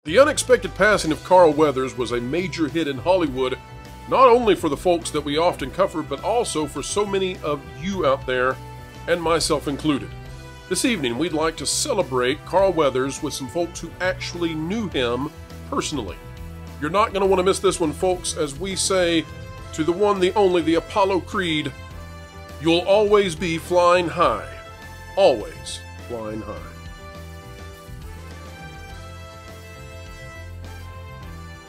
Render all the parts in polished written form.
The unexpected passing of Carl Weathers was a major hit in Hollywood, not only for the folks that we often cover, but also for so many of you out there, and myself included. This evening, we'd like to celebrate Carl Weathers with some folks who actually knew him personally. You're not going to want to miss this one, folks, as we say to the one, the only, the Apollo Creed, you'll always be flying high. Always flying high.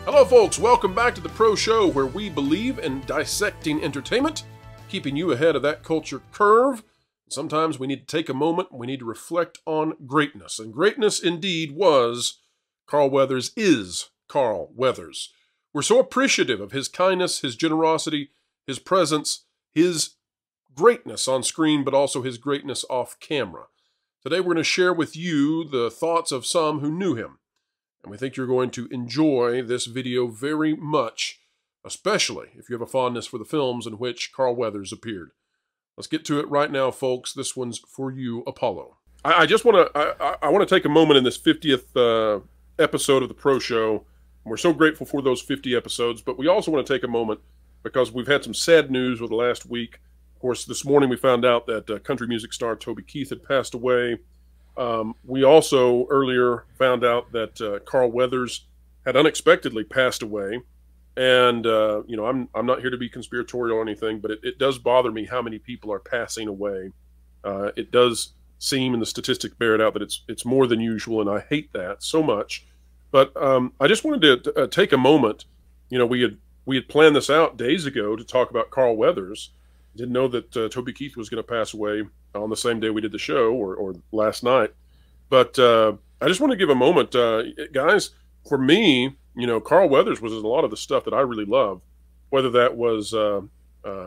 Hello folks, welcome back to the Pro Show, where we believe in dissecting entertainment, keeping you ahead of that culture curve. Sometimes we need to take a moment and we need to reflect on greatness. And greatness indeed was Carl Weathers, is Carl Weathers. We're so appreciative of his kindness, his generosity, his presence, his greatness on screen, but also his greatness off camera. Today we're going to share with you the thoughts of some who knew him. And we think you're going to enjoy this video very much, especially if you have a fondness for the films in which Carl Weathers appeared. Let's get to it right now, folks. This one's for you, Apollo. I just want to take a moment in this 50th episode of the Pro Show. We're so grateful for those 50 episodes, but we also want to take a moment because we've had some sad news over the last week. Of course, this morning we found out that country music star Toby Keith had passed away. We also earlier found out that Carl Weathers had unexpectedly passed away. And, you know, I'm not here to be conspiratorial or anything, but it does bother me how many people are passing away. It does seem, and the statistics bear it out, that it's more than usual, and I hate that so much. But I just wanted to take a moment. You know, we had planned this out days ago to talk about Carl Weathers. Didn't know that Toby Keith was going to pass away on the same day we did the show, or last night. But I just want to give a moment, guys. For me, you know, Carl Weathers was in a lot of the stuff that I really love, whether that was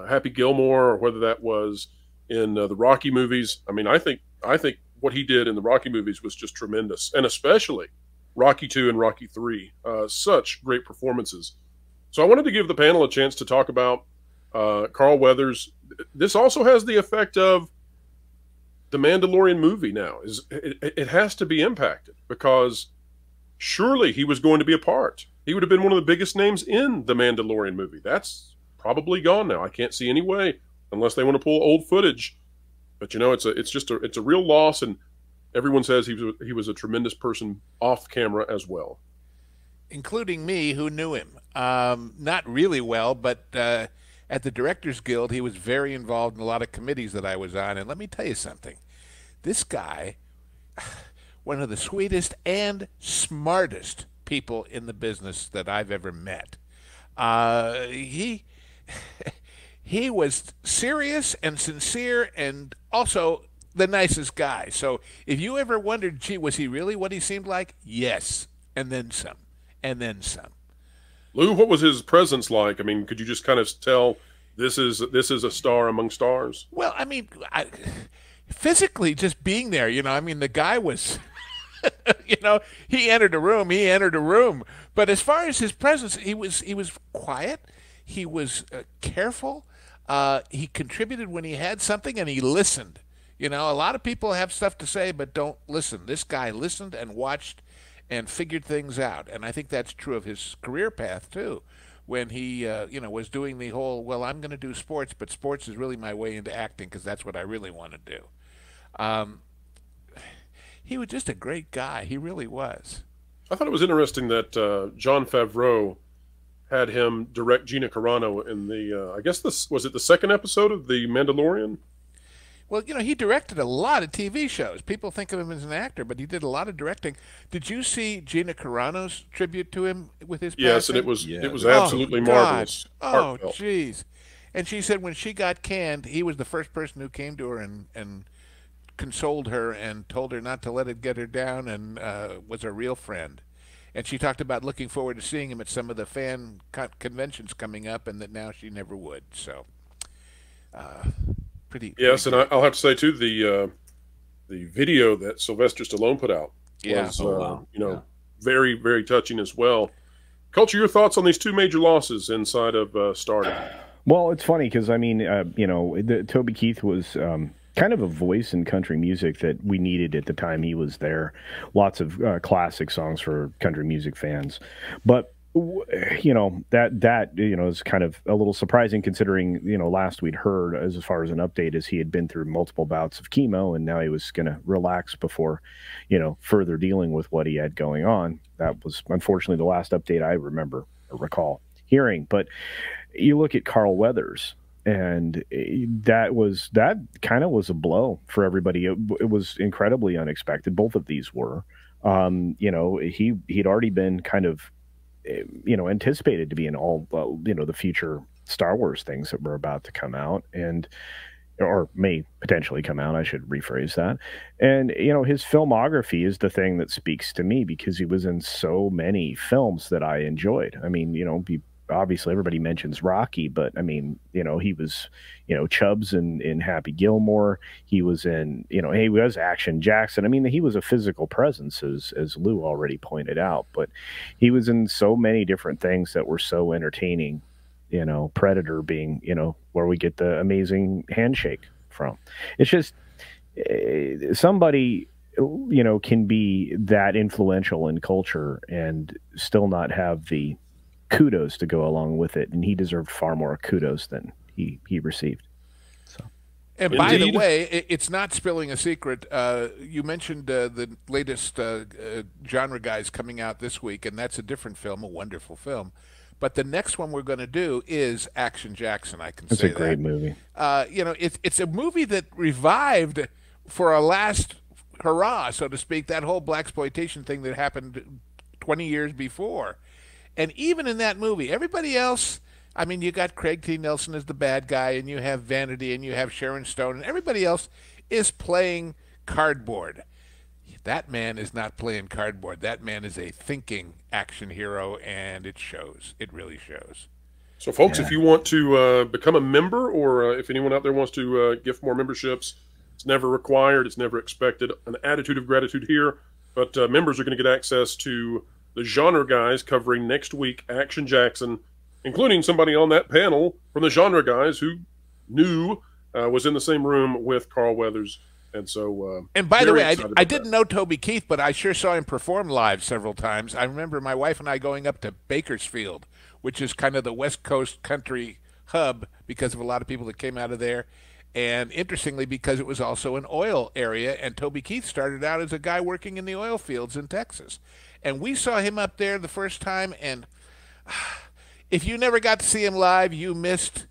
Happy Gilmore or whether that was in the Rocky movies. I mean, I think what he did in the Rocky movies was just tremendous, and especially Rocky II and Rocky III, such great performances. So I wanted to give the panel a chance to talk about Carl Weathers. This also has the effect of the Mandalorian movie now. It has to be impacted because surely he was going to be a part. He would have been one of the biggest names in the Mandalorian movie. That's probably gone now. I can't see any way unless they want to pull old footage. But you know, it's a real loss, and everyone says he was a tremendous person off camera as well, including me, who knew him not really well, but at the Directors Guild, he was very involved in a lot of committees that I was on. And let me tell you something. This guy, one of the sweetest and smartest people in the business that I've ever met. He was serious and sincere and also the nicest guy. So if you ever wondered, gee, was he really what he seemed like? Yes. And then some. And then some. Lou, what was his presence like? I mean, could you just kind of tell this is a star among stars? Well, I mean, physically just being there, you know, I mean, the guy was, you know, he entered a room. But as far as his presence, he was quiet. He was careful. He contributed when he had something, and he listened. You know, a lot of people have stuff to say but don't listen. This guy listened and watched and figured things out. And I think that's true of his career path, too, when he, you know, was doing the whole, well, I'm going to do sports, but sports is really my way into acting because that's what I really want to do. He was just a great guy. He really was. I thought it was interesting that Jon Favreau had him direct Gina Carano in the, I guess was it the second episode of The Mandalorian? Well, you know, he directed a lot of TV shows. People think of him as an actor, but he did a lot of directing. Did you see Gina Carano's tribute to him with his passing? Yes, and it was absolutely marvelous. Oh, jeez. And she said when she got canned, he was the first person who came to her and consoled her and told her not to let it get her down, and was a real friend. And she talked about looking forward to seeing him at some of the fan conventions coming up, and that now she never would. So, yes, and I'll have to say too, the video that Sylvester Stallone put out was you know, very, very touching as well. Culture, your thoughts on these two major losses inside of Stardom? Well, it's funny because I mean, you know, Toby Keith was kind of a voice in country music that we needed at the time he was there. Lots of classic songs for country music fans, but that is kind of a little surprising considering last we'd heard as far as an update is he had been through multiple bouts of chemo and now he was going to relax before further dealing with what he had going on. That was unfortunately the last update I remember or recall hearing. But you look at Carl Weathers, and that kind of was a blow for everybody. It was incredibly unexpected. Both of these were. He'd already been kind of anticipated to be in all the future Star Wars things that were about to come out or may potentially come out. I should rephrase that. And his filmography is the thing that speaks to me because he was in so many films that I enjoyed. I mean, obviously everybody mentions Rocky, but I mean, he was, Chubbs in Happy Gilmore. He was in, he was Action Jackson. I mean, he was a physical presence as Lou already pointed out, but he was in so many different things that were so entertaining, Predator being, where we get the amazing handshake from. It's just somebody, can be that influential in culture and still not have the kudos to go along with it, and he deserved far more kudos than he received. So, and by the way, it's not spilling a secret. You mentioned the latest genre guys coming out this week, and that's a different film, a wonderful film. But the next one we're going to do is Action Jackson. I can say that. It's a great movie. It's a movie that revived for a last hurrah, so to speak, that whole blaxploitation thing that happened 20 years before. And even in that movie, everybody else, I mean, you got Craig T. Nelson as the bad guy, and you have Vanity, and you have Sharon Stone, and everybody else is playing cardboard. That man is not playing cardboard. That man is a thinking action hero, and it shows. It really shows. So, folks, if you want to become a member, or if anyone out there wants to gift more memberships, it's never required. It's never expected. An attitude of gratitude here. But members are going to get access to the genre guys covering next week Action Jackson, including somebody on that panel from the genre guys who knew was in the same room with Carl Weathers. And so, and by the way, I didn't know Toby Keith, but I sure saw him perform live several times. I remember my wife and I going up to Bakersfield, which is kind of the West Coast country hub because of a lot of people that came out of there. And interestingly, because it was also an oil area, and Toby Keith started out as a guy working in the oil fields in Texas. And we saw him up there the first time, and if you never got to see him live, you missed,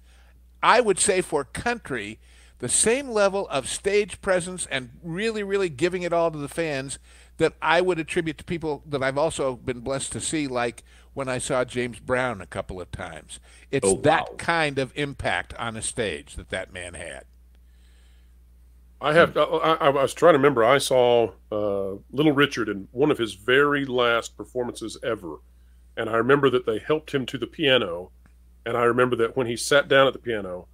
I would say for country, the same level of stage presence and really, really giving it all to the fans that I would attribute to people that I've also been blessed to see, like when I saw James Brown a couple of times. It's that kind of impact on a stage that man had. I was trying to remember. I saw Little Richard in one of his very last performances ever, and I remember that they helped him to the piano, and I remember that when he sat down at the piano,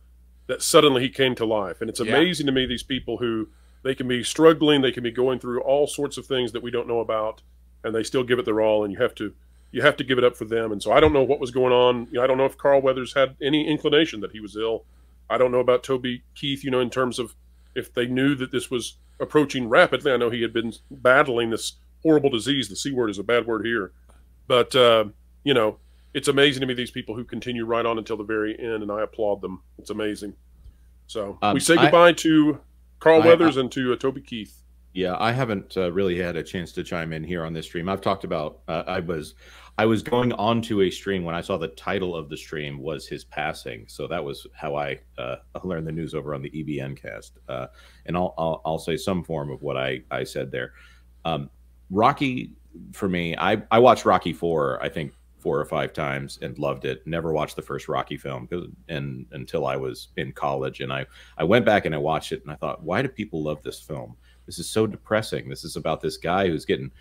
that suddenly he came to life. And it's amazing to me, these people who they can be struggling, they can be going through all sorts of things that we don't know about, and they still give it their all. And you have to give it up for them. And so I don't know what was going on. I don't know if Carl Weathers had any inclination that he was ill. I don't know about Toby Keith. In terms of if they knew that this was approaching rapidly. I know he had been battling this horrible disease. The C word is a bad word here. But, it's amazing to me, these people who continue right on until the very end, and I applaud them. It's amazing. So we say goodbye to Carl Weathers and to Toby Keith. Yeah, I haven't really had a chance to chime in here on this stream. I've talked about I was going on to a stream when I saw the title of the stream was his passing. So that was how I learned the news over on the EBN cast. And I'll say some form of what I said there. Rocky, for me, I watched Rocky 4, I think, 4 or 5 times and loved it. Never watched the first Rocky film until I was in college. And I went back and I watched it and I thought, why do people love this film? This is so depressing. This is about this guy who's getting,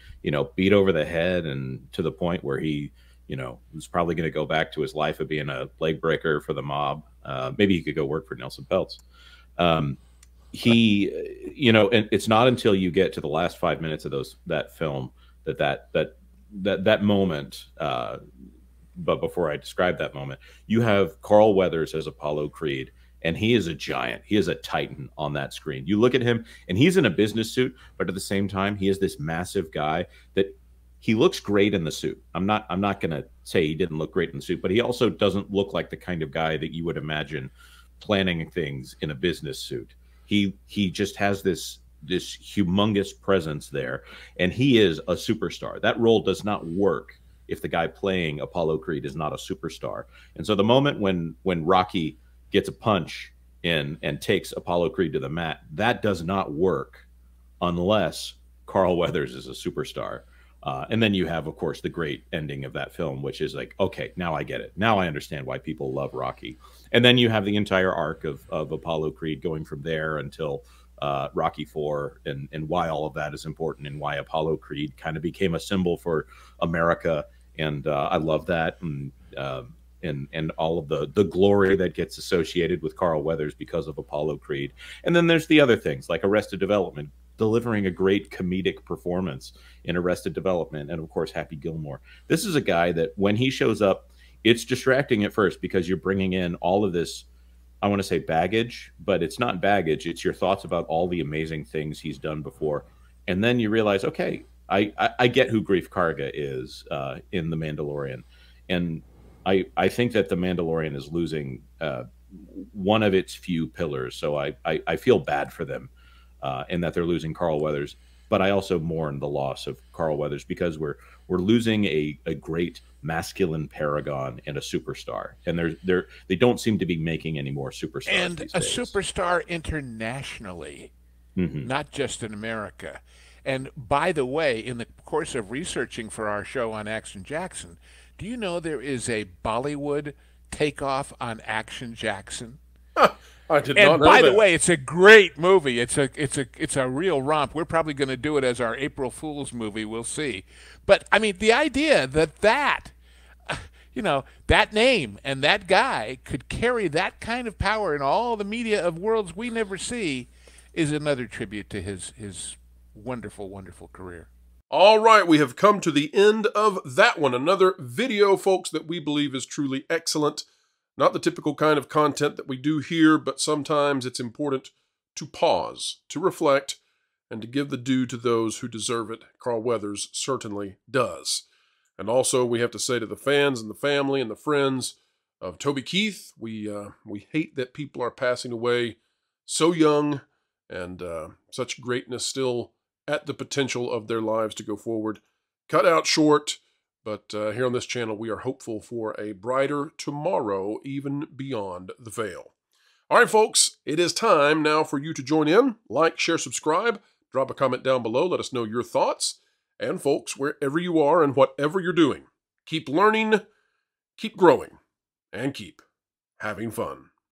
beat over the head and to the point where he, was probably going to go back to his life of being a leg breaker for the mob. Maybe he could go work for Nelson Peltz. And it's not until you get to the last 5 minutes of that film that moment, but before I describe that moment, you have Carl Weathers as Apollo Creed, And he is a giant. He is a titan on that screen. You look at him, and he's in a business suit, but at the same time, he is this massive guy that he looks great in the suit. I'm not going to say he didn't look great in the suit, but he also doesn't look like the kind of guy that you would imagine planning things in a business suit. He just has this humongous presence there, and he is a superstar. That role does not work if the guy playing Apollo Creed is not a superstar. And so the moment when Rocky gets a punch in and takes Apollo Creed to the mat, that does not work unless Carl Weathers is a superstar. And then you have, of course, the great ending of that film, which is like, okay, now I get it. Now I understand why people love Rocky. And then you have the entire arc of Apollo Creed going from there until Rocky IV, and why all of that is important, and why Apollo Creed kind of became a symbol for America. And I love that. And all of the glory that gets associated with Carl Weathers because of Apollo Creed. And then there's the other things like Arrested Development, delivering a great comedic performance in Arrested Development, and of course Happy Gilmore. This is a guy that when he shows up, it's distracting at first because you're bringing in all of this, I want to say baggage, but it's not baggage. It's your thoughts about all the amazing things he's done before. And then you realize, okay, I get who Greef Karga is in The Mandalorian. And I think that The Mandalorian is losing one of its few pillars. So I feel bad for them in that they're losing Carl Weathers. But I also mourn the loss of Carl Weathers because we're losing a great masculine paragon and a superstar. And they don't seem to be making any more superstars And these a days. superstar internationally, Mm-hmm. not just in America. And by the way, in the course of researching for our show on Action Jackson, do you know there is a Bollywood takeoff on Action Jackson? I did not And know by the that. way, it's a great movie. It's a real romp. We're probably going to do it as our April Fool's movie. We'll see. But I mean, the idea that you know, that name and that guy could carry that kind of power in all the media of worlds we never see is another tribute to his wonderful, wonderful career. All right, we have come to the end of that one. Another video, folks, that we believe is truly excellent. Not the typical kind of content that we do here, but sometimes it's important to pause, to reflect, and to give the due to those who deserve it. Carl Weathers certainly does. And also, we have to say to the fans and the family and the friends of Toby Keith, we hate that people are passing away so young, and such greatness still at the potential of their lives to go forward. Cut out short, but here on this channel, we are hopeful for a brighter tomorrow, even beyond the veil. All right, folks, it is time now for you to join in. Like, share, subscribe, drop a comment down below. Let us know your thoughts. And folks, wherever you are and whatever you're doing, keep learning, keep growing, and keep having fun.